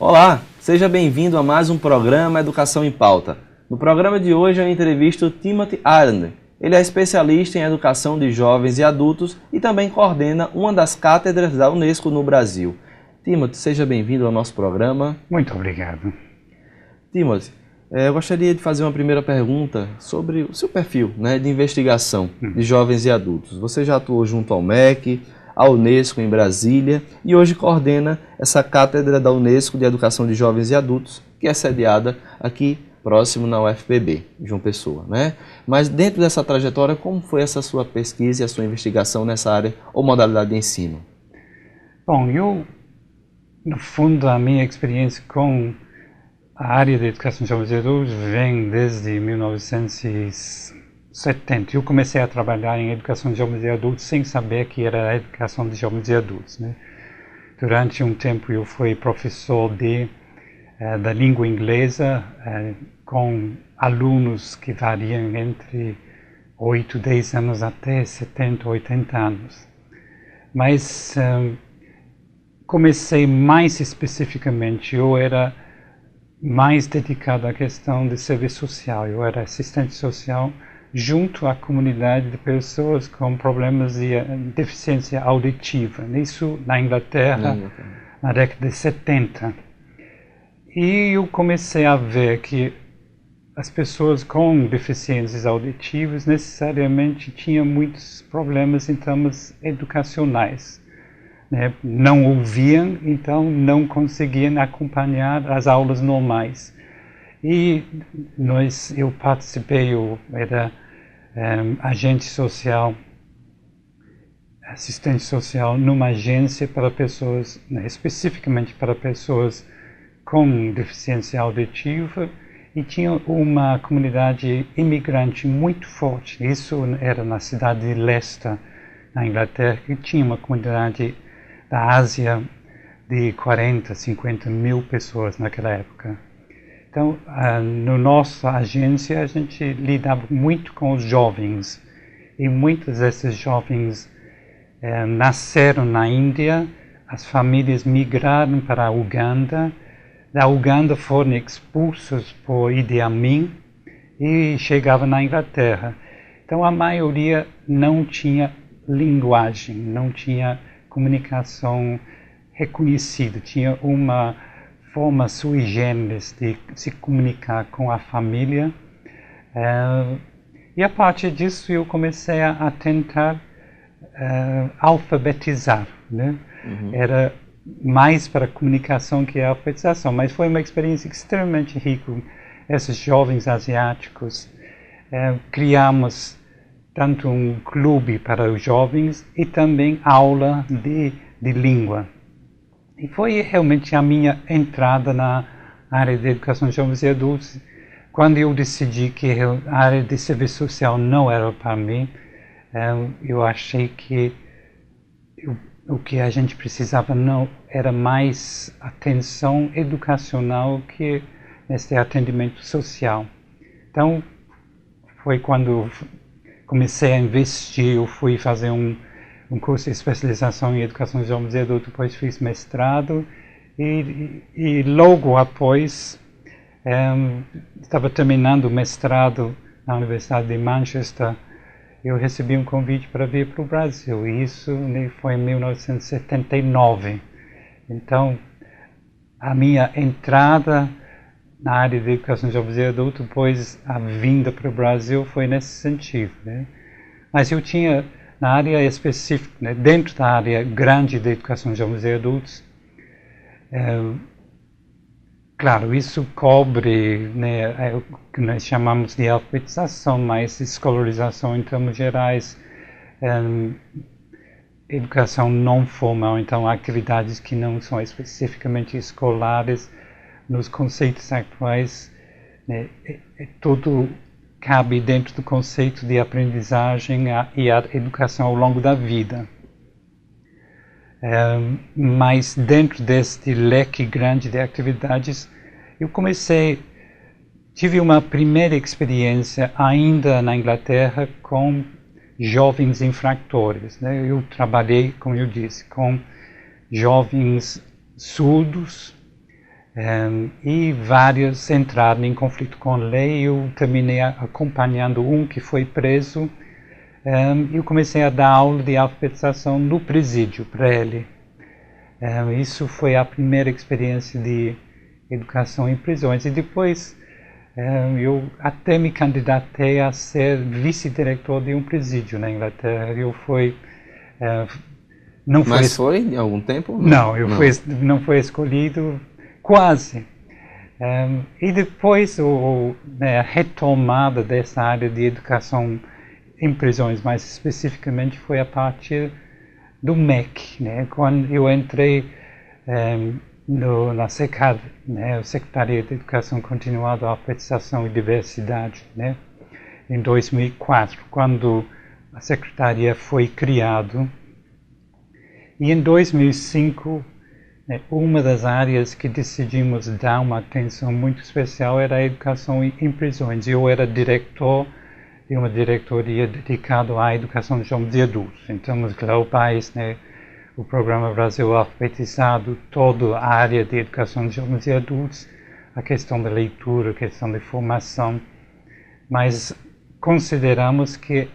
Olá, seja bem-vindo a mais um programa Educação em Pauta. No programa de hoje eu entrevisto Timothy Ireland. Ele é especialista em educação de jovens e adultos e também coordena uma das cátedras da Unesco no Brasil. Timothy, seja bem-vindo ao nosso programa. Muito obrigado. Timothy, eu gostaria de fazer uma primeira pergunta sobre o seu perfil de investigação de jovens e adultos. Você já atuou junto ao MEC, à Unesco em Brasília e hoje coordena essa cátedra da Unesco de Educação de Jovens e Adultos, que é sediada aqui próximo na UFPB, João Pessoa, né? Mas dentro dessa trajetória, como foi essa sua pesquisa e a sua investigação nessa área ou modalidade de ensino? Bom, no fundo, a minha experiência com a área de educação de jovens e adultos vem desde 1970. Eu comecei a trabalhar em educação de jovens e adultos sem saber que era a educação de jovens e adultos, né? Durante um tempo eu fui professor da língua inglesa com alunos que variam entre 8, 10 anos até 70, 80 anos. Mas comecei mais especificamente, eu era mais dedicado à questão de serviço social, eu era assistente social junto à comunidade de pessoas com problemas de deficiência auditiva, isso na Inglaterra, na década de 70. E eu comecei a ver que as pessoas com deficiências auditivas necessariamente tinham muitos problemas em termos educacionais, né? Não ouviam, então não conseguiam acompanhar as aulas normais. E eu participei, eu era agente social, assistente social numa agência para pessoas, especificamente para pessoas com deficiência auditiva, e tinha uma comunidade imigrante muito forte. Isso era na cidade de Leicester, na Inglaterra, que tinha uma comunidade da Ásia de 40, 50 mil pessoas naquela época. Então, na nossa agência, a gente lidava muito com os jovens, e muitos desses jovens nasceram na Índia, as famílias migraram para a Uganda, da Uganda foram expulsos por Idi Amin e chegavam na Inglaterra. Então, a maioria não tinha linguagem, não tinha comunicação reconhecida, tinha uma forma sui generis de se comunicar com a família. E a partir disso eu comecei a tentar alfabetizar, né? Era mais para comunicação que a alfabetização, mas foi uma experiência extremamente rica. Esses jovens asiáticos, criamos tanto um clube para os jovens e também aula de língua. E foi realmente a minha entrada na área de educação de jovens e adultos. Quando eu decidi que a área de serviço social não era para mim, eu achei que o que a gente precisava não era mais atenção educacional que esse atendimento social. Então, foi quando comecei a investir, eu fui fazer um curso de especialização em educação de jovens e adultos, depois fiz mestrado e logo após estava terminando o mestrado na Universidade de Manchester, eu recebi um convite para vir para o Brasil, e isso foi em 1979. Então, a minha entrada na área de educação de jovens e adultos, depois a vinda para o Brasil foi nesse sentido, né? Mas eu tinha, na área específica, né, dentro da área grande de educação de jovens e adultos, claro, isso cobre, né, o que nós chamamos de alfabetização, mas escolarização em termos gerais, educação não formal, então atividades que não são especificamente escolares, nos conceitos atuais, né, tudo cabe dentro do conceito de aprendizagem e a educação ao longo da vida. Mas dentro deste leque grande de atividades, eu tive uma primeira experiência ainda na Inglaterra com jovens infratores, né? Eu trabalhei, como eu disse, com jovens surdos e vários entraram em conflito com a lei. Eu terminei acompanhando um que foi preso. Eu comecei a dar aula de alfabetização no presídio para ele. Isso foi a primeira experiência de educação em prisões. E depois eu até me candidatei a ser vice-diretor de um presídio na Inglaterra. Mas foi em algum tempo? Não, não foi escolhido, quase. E depois a retomada dessa área de educação em prisões, mais especificamente, foi a partir do MEC, né? Quando eu entrei na SECAD, né? Secretaria de Educação Continuada, Alfabetização e Diversidade, né? Em 2004, quando a secretaria foi criada. E em 2005, uma das áreas que decidimos dar uma atenção muito especial era a educação em prisões. Eu era diretor de uma diretoria dedicada à educação de jovens e adultos. Em termos globais, né, o Programa Brasil Alfabetizado, toda a área de educação de jovens e adultos, a questão da leitura, a questão da formação. Mas consideramos que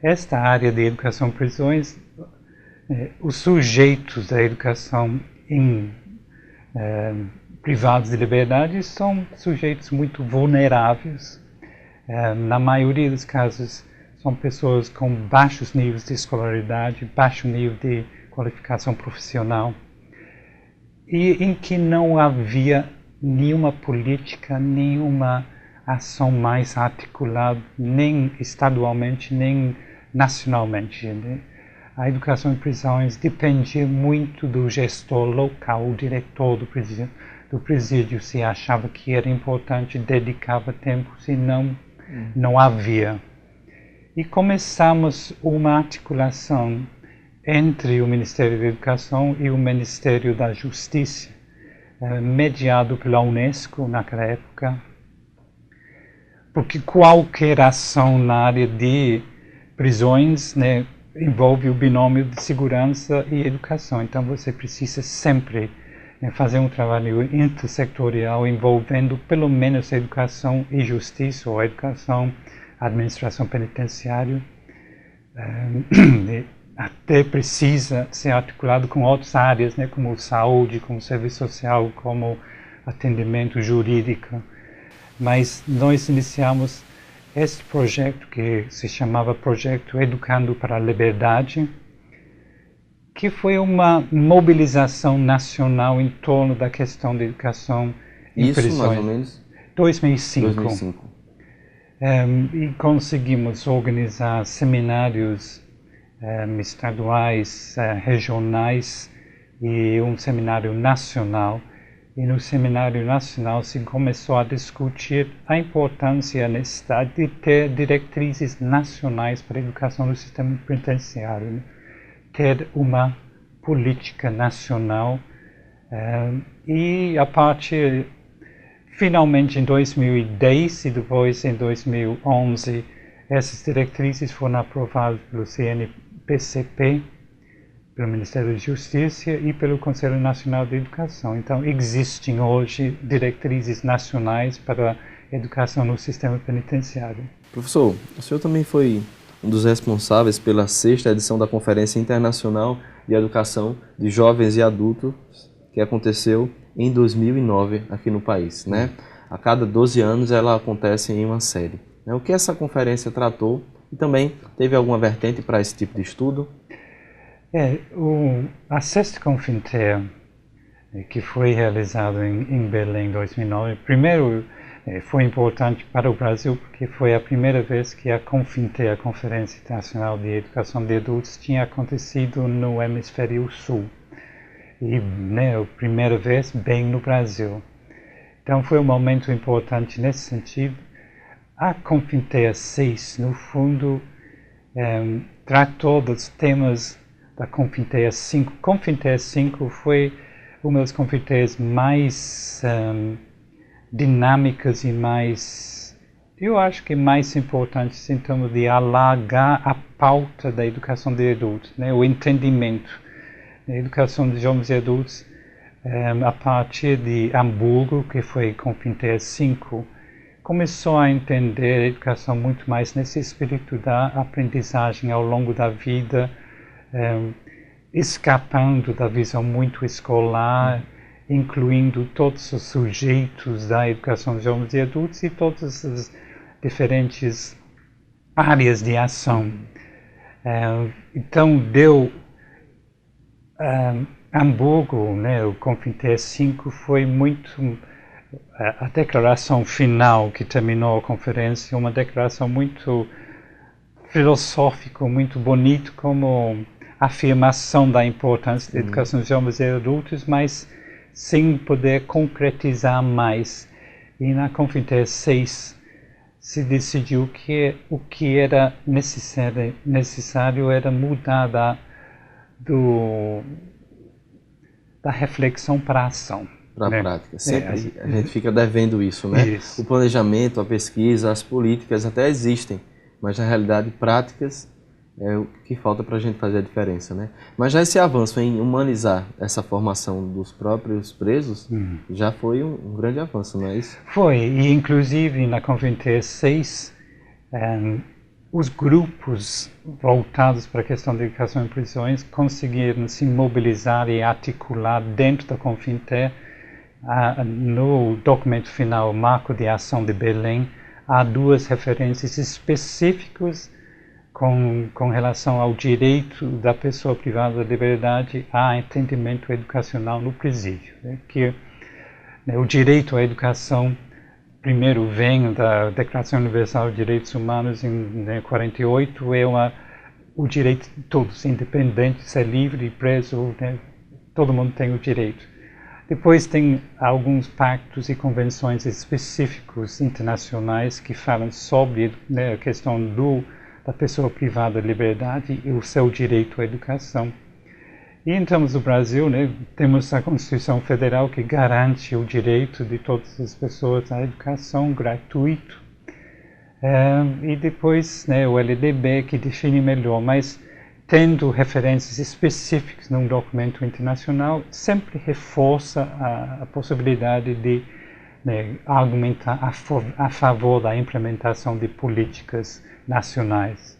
esta área de educação em prisões, os sujeitos da educação privados de liberdade são sujeitos muito vulneráveis. Na maioria dos casos, são pessoas com baixos níveis de escolaridade, baixo nível de qualificação profissional, e em que não havia nenhuma política, nenhuma ação mais articulada, nem estadualmente, nem nacionalmente. A educação em prisões dependia muito do gestor local, o diretor do presídio, se achava que era importante, dedicava tempo, se não, não havia. E começamos uma articulação entre o Ministério da Educação e o Ministério da Justiça, mediado pela Unesco naquela época, porque qualquer ação na área de prisões, né, envolve o binômio de segurança e educação. Então você precisa sempre fazer um trabalho intersectorial envolvendo pelo menos a educação e justiça, ou a educação, a administração penitenciária. Até precisa ser articulado com outras áreas, né, como saúde, como serviço social, como atendimento jurídico. Mas nós iniciamos este projeto, que se chamava Projeto Educando para a Liberdade, que foi uma mobilização nacional em torno da questão da educação em prisões. Isso, mais ou menos? 2005. E conseguimos organizar seminários estaduais, regionais e um seminário nacional. E no seminário nacional se começou a discutir a importância e a necessidade de ter diretrizes nacionais para a educação no sistema penitenciário, né? Ter uma política nacional. E a partir, finalmente em 2010 e depois em 2011, essas diretrizes foram aprovadas pelo CNPCP, pelo Ministério da Justiça e pelo Conselho Nacional de Educação. Então, existem hoje diretrizes nacionais para a educação no sistema penitenciário. Professor, o senhor também foi um dos responsáveis pela 6ª edição da Conferência Internacional de Educação de Jovens e Adultos, que aconteceu em 2009 aqui no país, né? A cada 12 anos ela acontece em uma série. O que essa conferência tratou e também teve alguma vertente para esse tipo de estudo? A 6ª Confinter, que foi realizada em Belém em 2009, primeiro foi importante para o Brasil porque foi a primeira vez que a Confinter, a Conferência Internacional de Educação de Adultos, tinha acontecido no Hemisfério Sul. E a primeira vez bem no Brasil. Então foi um momento importante nesse sentido. A Confinter 6, no fundo, tratou dos temas da Confinter 5. Confinter 5 foi uma das Confinters mais dinâmicas e mais, eu acho que mais importantes em termos de alargar a pauta da educação de adultos, né? O entendimento. A educação de jovens e adultos a partir de Hamburgo, que foi Confintec 5, começou a entender a educação muito mais nesse espírito da aprendizagem ao longo da vida, escapando da visão muito escolar, incluindo todos os sujeitos da educação de jovens e adultos e todas as diferentes áreas de ação. Então, deu Hamburgo, né, o Confintec 5 foi muito a declaração final que terminou a conferência, uma declaração muito filosófica, muito bonita, como afirmação da importância da educação de jovens e adultos, mas sem poder concretizar mais. E na Confintec 6 se decidiu que o que era necessário era mudar da reflexão para a ação. Para a prática. Sempre a gente fica devendo isso, né? Isso. O planejamento, a pesquisa, as políticas até existem, mas na realidade práticas é o que falta para a gente fazer a diferença, né? Mas já esse avanço em humanizar essa formação dos próprios presos já foi um grande avanço, não é isso? Foi, e inclusive na Confintec 6, os grupos voltados para a questão da educação em prisões conseguiram se mobilizar e articular dentro da Confintec. No documento final, Marco de Ação de Belém, há 2 referências específicas com relação ao direito da pessoa privada da liberdade a atendimento educacional no presídio. Que o direito à educação, primeiro, vem da Declaração Universal de Direitos Humanos em 48, o direito de todos, independente de ser livre e preso, todo mundo tem o direito. Depois tem alguns pactos e convenções específicos internacionais que falam sobre a questão da pessoa privada da liberdade e o seu direito à educação. E em termos do Brasil, temos a Constituição Federal que garante o direito de todas as pessoas à educação gratuito. E depois o LDB que define melhor, mas tendo referências específicas num documento internacional, sempre reforça a possibilidade de argumentar a favor da implementação de políticas nacionais.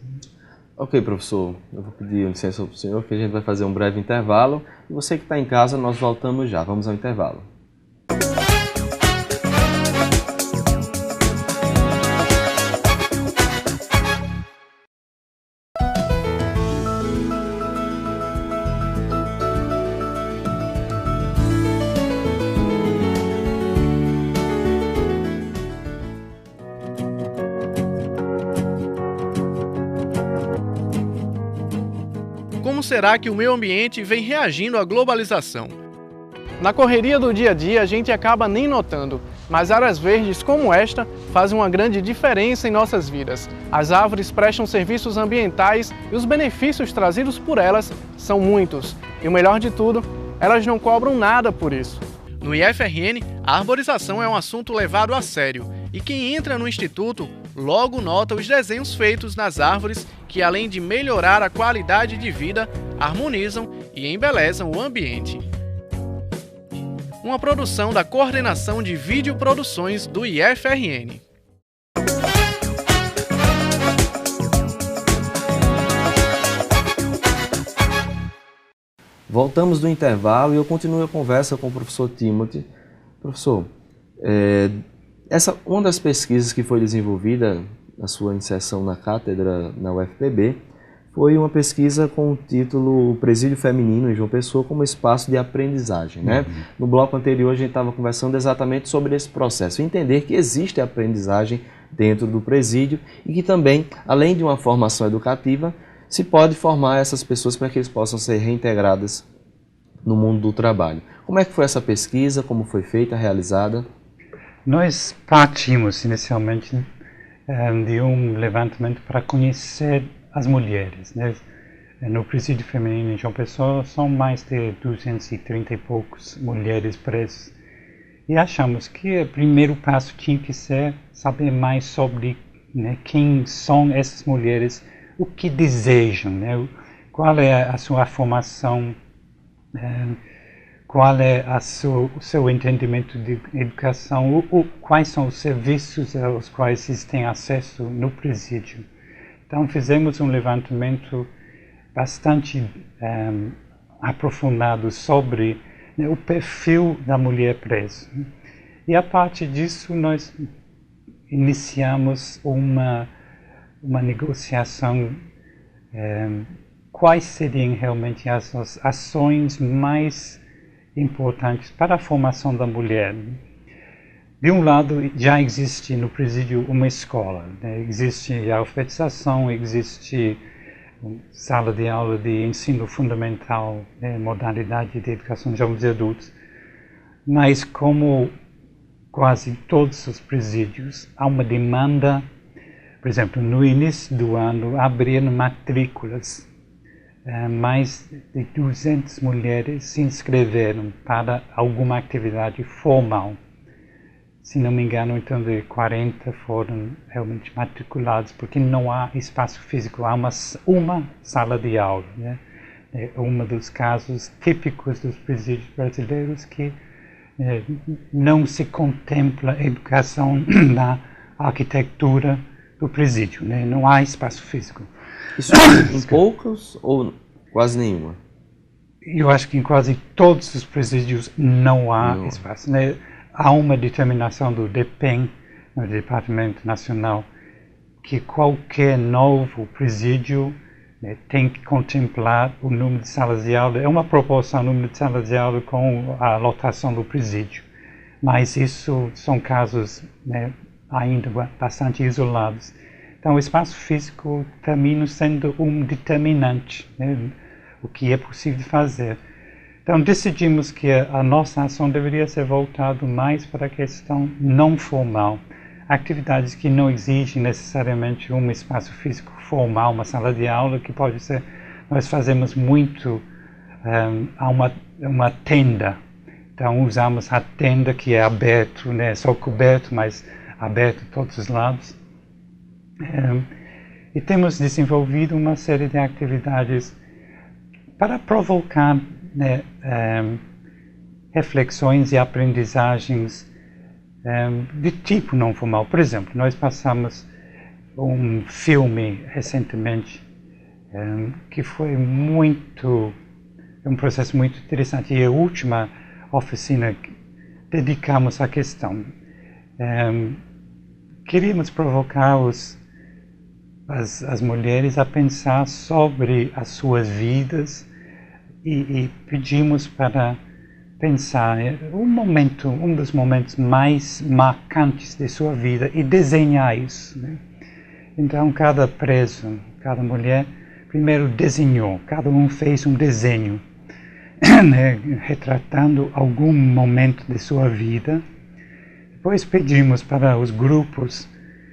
Ok, professor, eu vou pedir licença para o senhor, que a gente vai fazer um breve intervalo. E você que está em casa, nós voltamos já. Vamos ao intervalo. Como será que o meio ambiente vem reagindo à globalização? Na correria do dia a dia, a gente acaba nem notando, mas áreas verdes como esta fazem uma grande diferença em nossas vidas. As árvores prestam serviços ambientais e os benefícios trazidos por elas são muitos. E o melhor de tudo, elas não cobram nada por isso. No IFRN, a arborização é um assunto levado a sério e quem entra no Instituto logo nota os desenhos feitos nas árvores que, além de melhorar a qualidade de vida, harmonizam e embelezam o ambiente. Uma produção da Coordenação de Videoproduções do IFRN. Voltamos do intervalo e eu continuo a conversa com o professor Timothy. Professor, uma das pesquisas que foi desenvolvida na sua inserção na cátedra na UFPB foi uma pesquisa com o título Presídio Feminino em João Pessoa como espaço de aprendizagem, né? No bloco anterior a gente estava conversando exatamente sobre esse processo, entender que existe aprendizagem dentro do presídio e que também, além de uma formação educativa, se pode formar essas pessoas para que eles possam ser reintegradas no mundo do trabalho. Como é que foi essa pesquisa? Como foi feita, realizada? Nós partimos inicialmente de um levantamento para conhecer as mulheres. No presídio feminino em João Pessoa são mais de 230 e poucos mulheres presas. E achamos que o primeiro passo tinha que ser saber mais sobre quem são essas mulheres, o que desejam, qual é a sua formação, qual é o seu entendimento de educação, quais são os serviços aos quais eles têm acesso no presídio. Então fizemos um levantamento bastante aprofundado sobre o perfil da mulher presa. E a partir disso nós iniciamos uma negociação, quais seriam realmente as ações mais importantes para a formação da mulher. De um lado, já existe no presídio uma escola, né? Existe a alfabetização, existe sala de aula de ensino fundamental, né? Modalidade de educação de jovens e adultos, mas como quase todos os presídios, há uma demanda. Por exemplo, no início do ano abriram matrículas, mais de 200 mulheres se inscreveram para alguma atividade formal. Se não me engano, então de 40 foram realmente matriculados, porque não há espaço físico, há uma sala de aula, né? É um dos casos típicos dos presídios brasileiros que não se contempla a educação na arquitetura do presídio, né? Não há espaço físico. Isso em poucos ou quase nenhuma? Eu acho que em quase todos os presídios não há espaço, né? Há uma determinação do DEPEN, no Departamento Nacional, que qualquer novo presídio, né, tem que contemplar o número de salas de aula. É uma proporção o número de salas de aula com a lotação do presídio. Mas isso são casos, né, ainda bastante isolados. Então o espaço físico termina sendo um determinante, né, o que é possível fazer. Então decidimos que a nossa ação deveria ser voltada mais para a questão não formal. Atividades que não exigem necessariamente um espaço físico formal, uma sala de aula, que pode ser, nós fazemos muito, há uma tenda. Então usamos a tenda que é aberto, né, só coberto, mas aberto a todos os lados. E temos desenvolvido uma série de atividades para provocar, né, reflexões e aprendizagens de tipo não formal. Por exemplo, nós passamos um filme recentemente que foi um processo muito interessante, e a última oficina que dedicamos à questão. Queríamos provocar as mulheres a pensar sobre as suas vidas e pedimos para pensar um dos momentos mais marcantes de sua vida e desenhar isso, né? Então cada preso, cada mulher, primeiro desenhou, cada um fez um desenho, né, retratando algum momento de sua vida. Depois pedimos para os grupos,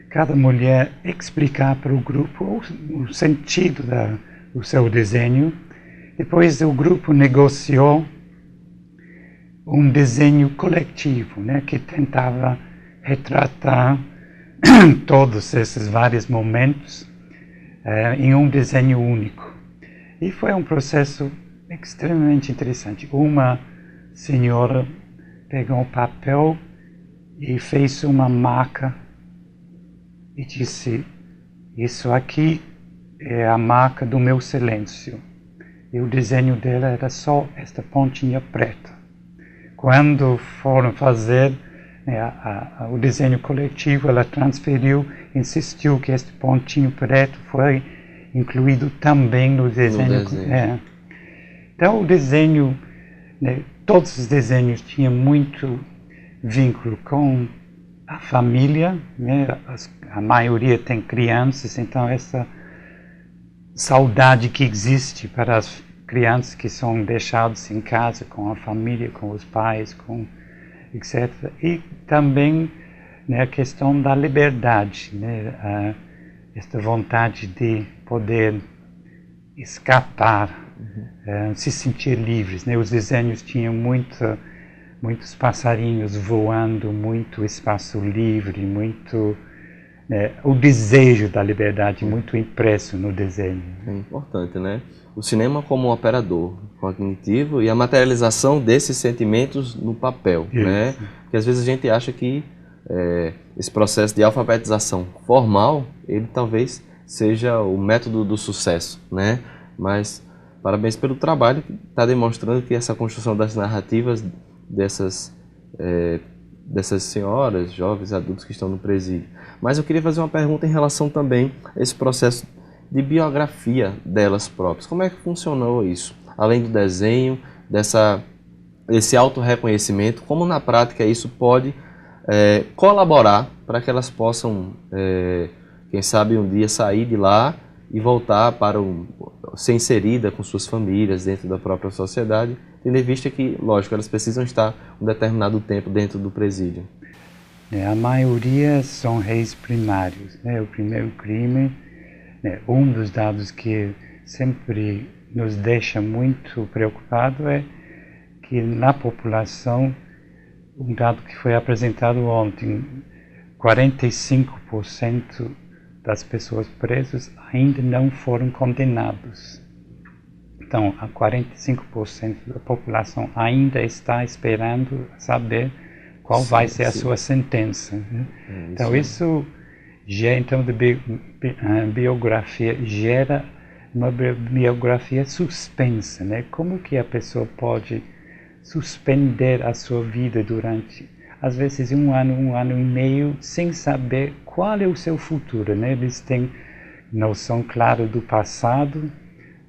cada mulher explicar para o grupo o sentido do seu desenho. Depois o grupo negociou um desenho coletivo, né, que tentava retratar todos esses vários momentos em um desenho único. E foi um processo extremamente interessante. Uma senhora pegou um papel e fez uma marca e disse: isso aqui é a marca do meu silêncio. E o desenho dela era só esta pontinha preta. Quando foram fazer o desenho coletivo, ela transferiu, insistiu que este pontinho preto foi incluído também no desenho. Então o desenho, né, todos os desenhos tinham muito vínculo com a família, né? A maioria tem crianças, então essa saudade que existe para as crianças que são deixadas em casa com a família, com os pais, etc. E também, né, a questão da liberdade, né, esta vontade de poder escapar, se sentir livres, né? Os desenhos tinham muitos passarinhos voando, muito espaço livre, muito o desejo da liberdade muito impresso no desenho. É importante, né? O cinema como um operador cognitivo e a materialização desses sentimentos no papel, né? Porque às vezes a gente acha que esse processo de alfabetização formal, ele talvez seja o método do sucesso, né? Mas parabéns pelo trabalho que está demonstrando que essa construção das narrativas dessas senhoras, jovens, adultos que estão no presídio. Mas eu queria fazer uma pergunta em relação também a esse processo de biografia delas próprias. Como é que funcionou isso? Além do desenho, desse autorreconhecimento, como na prática isso pode colaborar para que elas possam, quem sabe um dia sair de lá e voltar para ser inserida com suas famílias dentro da própria sociedade, tendo em vista que, lógico, elas precisam estar um determinado tempo dentro do presídio. A maioria são réis primários. O primeiro crime, um dos dados que sempre nos deixa muito preocupado é que na população, um dado que foi apresentado ontem, 45% das pessoas presas ainda não foram condenados. Então, 45% da população ainda está esperando saber qual vai ser a sua sentença. Então, isso a biografia gera uma biografia suspensa, né? Como que a pessoa pode suspender a sua vida durante, às vezes, um ano e meio, sem saber qual é o seu futuro, né? Eles têm noção clara do passado,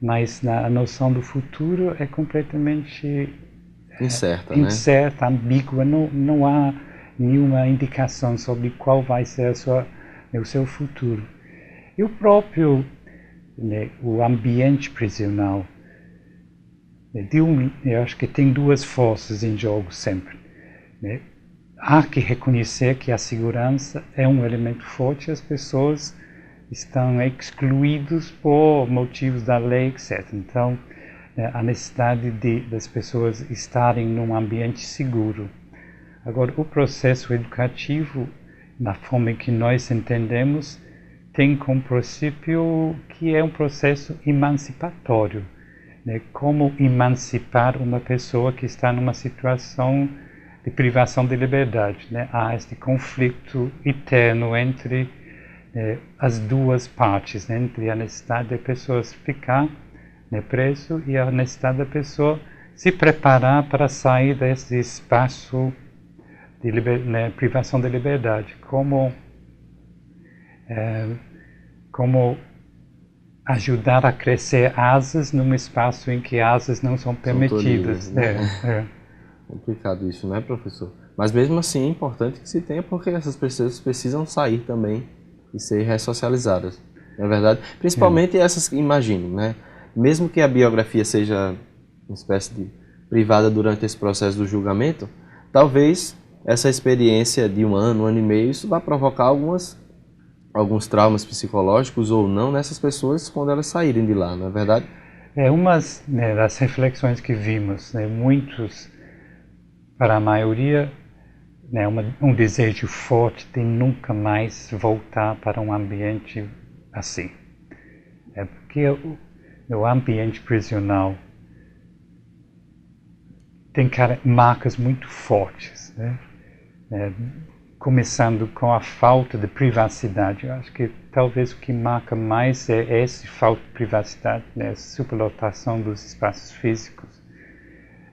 mas a noção do futuro é completamente incerta, ambígua. Não há nenhuma indicação sobre qual vai ser o seu futuro. E o próprio, o ambiente prisional, eu acho que tem duas forças em jogo sempre. Há que reconhecer que a segurança é um elemento forte, as pessoas estão excluídos por motivos da lei, etc. Então, a necessidade das pessoas estarem num ambiente seguro. Agora, o processo educativo, na forma que nós entendemos, tem como princípio que é um processo emancipatório. Como emancipar uma pessoa que está numa situação de privação de liberdade. Há este conflito eterno entre as duas partes, entre a necessidade da pessoa ficar preso e a necessidade da pessoa se preparar para sair desse espaço de privação de liberdade. Como ajudar a crescer asas num espaço em que asas não são permitidas. Complicado isso, não é, professor? Mas mesmo assim é importante que se tenha, porque essas pessoas precisam sair também e ser ressocializadas, não é verdade? Principalmente essas que imagino, né? Mesmo que a biografia seja uma espécie de privada durante esse processo do julgamento, talvez essa experiência de um ano e meio, isso vai provocar alguns traumas psicológicos ou não nessas pessoas quando elas saírem de lá, não é verdade? Umas das reflexões que vimos, muitos, para a maioria, um desejo forte de nunca mais voltar para um ambiente assim. Porque o ambiente prisional tem marcas muito fortes, começando com a falta de privacidade. Eu acho que talvez o que marca mais é essa falta de privacidade, a superlotação dos espaços físicos,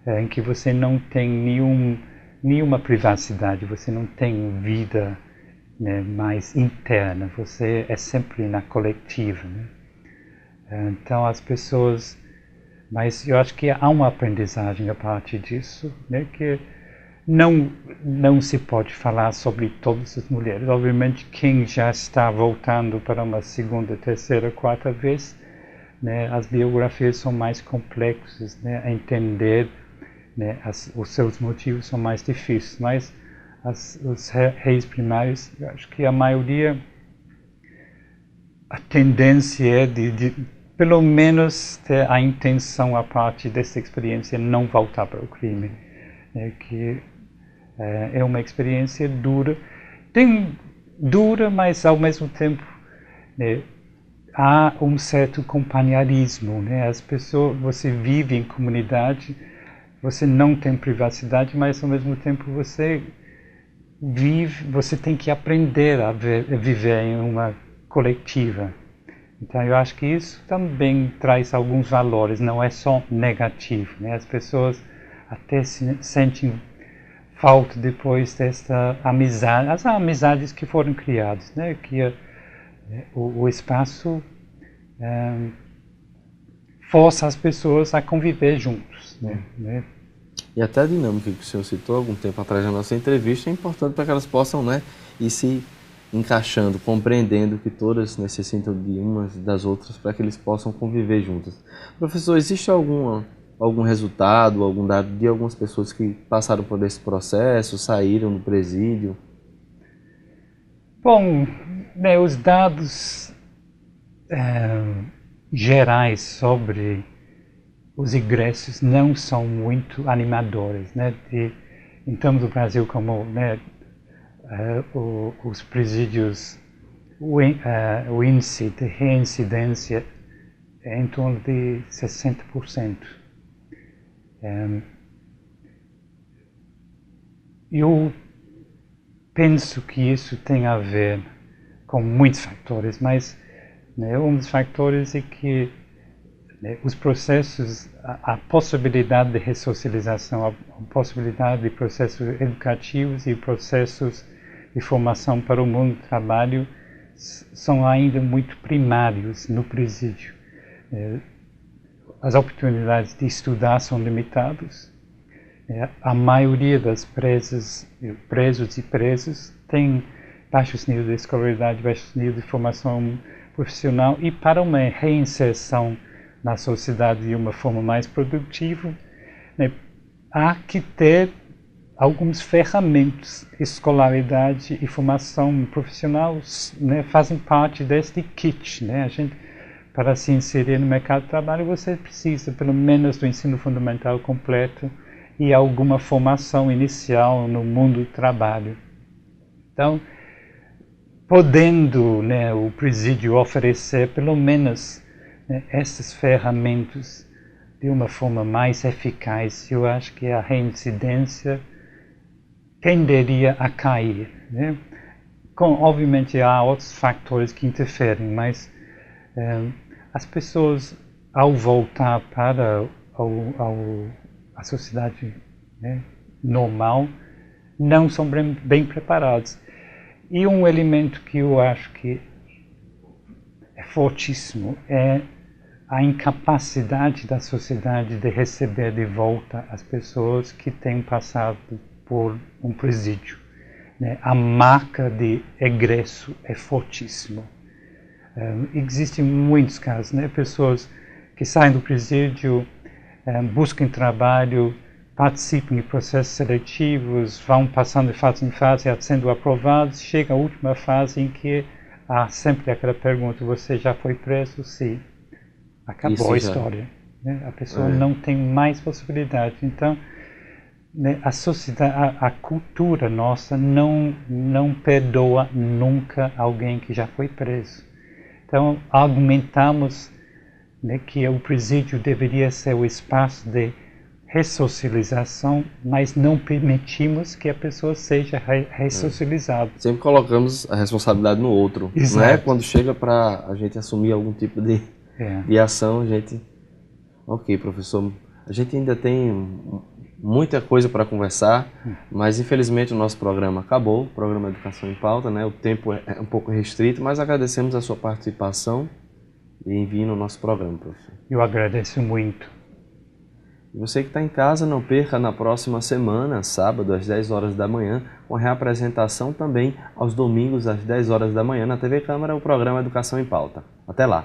em que você não tem nenhuma privacidade, você não tem vida mais interna, você é sempre na coletiva. Então as pessoas, mas eu acho que há uma aprendizagem a partir disso, que não se pode falar sobre todas as mulheres. Obviamente, quem já está voltando para uma segunda, terceira, quarta vez, as biografias são mais complexas, a entender, os seus motivos são mais difíceis. Mas os reis primários, eu acho que a maioria, a tendência é de pelo menos ter a intenção a partir dessa experiência não voltar para o crime, que é uma experiência dura. Tem dura, mas ao mesmo tempo, né, há um certo companheirismo, né? As pessoas, você vive em comunidade, você não tem privacidade, mas ao mesmo tempo você tem que aprender a viver em uma coletiva. Então eu acho que isso também traz alguns valores, não é só negativo, né? As pessoas até sentem falta depois desta amizade, as amizades que foram criadas, né? Que o espaço força as pessoas a conviver juntos, né? E até a dinâmica que o senhor citou algum tempo atrás na nossa entrevista é importante para que elas possam, né, ir se encaixando, compreendendo que todas necessitam de umas das outras para que eles possam conviver juntas. Professor, existe algum resultado, algum dado de algumas pessoas que passaram por esse processo, saíram do presídio? Bom, né, os dados gerais sobre os ingressos não são muito animadores, né? Então, no Brasil, como, né, os presídios, o índice de reincidência é em torno de 60%. Eu penso que isso tem a ver com muitos fatores, mas, né, um dos fatores é que, né, os processos, a possibilidade de ressocialização, a possibilidade de processos educativos e processos de formação para o mundo do trabalho são ainda muito primários no presídio. As oportunidades de estudar são limitadas. A maioria das presos e presas tem baixos níveis de escolaridade, baixos níveis de formação profissional, e para uma reinserção na sociedade de uma forma mais produtiva, né, há que ter algumas ferramentas. Escolaridade e formação profissional, né, fazem parte deste kit, né? A gente, para se inserir no mercado de trabalho, você precisa pelo menos do ensino fundamental completo e alguma formação inicial no mundo do trabalho. Então, podendo, né, o presídio oferecer pelo menos, né, essas ferramentas de uma forma mais eficaz, eu acho que a reincidência tenderia a cair, né? Obviamente há outros fatores que interferem, mas as pessoas, ao voltar para a sociedade, né, normal, não são bem preparados. E um elemento que eu acho que é fortíssimo é a incapacidade da sociedade de receber de volta as pessoas que têm passado por um presídio, né? A marca de egresso é fortíssima. Existem muitos casos, né? Pessoas que saem do presídio, buscam trabalho, participam de processos seletivos, vão passando de fase em fase, sendo aprovados, chega a última fase em que há sempre aquela pergunta: você já foi preso? Sim. Acabou a história, né? A pessoa não tem mais possibilidade. Então, né, a sociedade, a cultura nossa não perdoa nunca alguém que já foi preso. Então, argumentamos, né, que o presídio deveria ser o espaço de ressocialização, mas não permitimos que a pessoa seja ressocializada. Sempre colocamos a responsabilidade no outro, né? Quando chega para a gente assumir algum tipo de ação, a gente... Ok, professor, a gente ainda tem muita coisa para conversar, mas infelizmente o nosso programa acabou, o programa Educação em Pauta, né? O tempo é um pouco restrito, mas agradecemos a sua participação e envie no nosso programa, professor. Eu agradeço muito. E você que está em casa, não perca na próxima semana, sábado, às 10 horas da manhã, com reapresentação também aos domingos, às 10 horas da manhã, na TV Câmara, o programa Educação em Pauta. Até lá!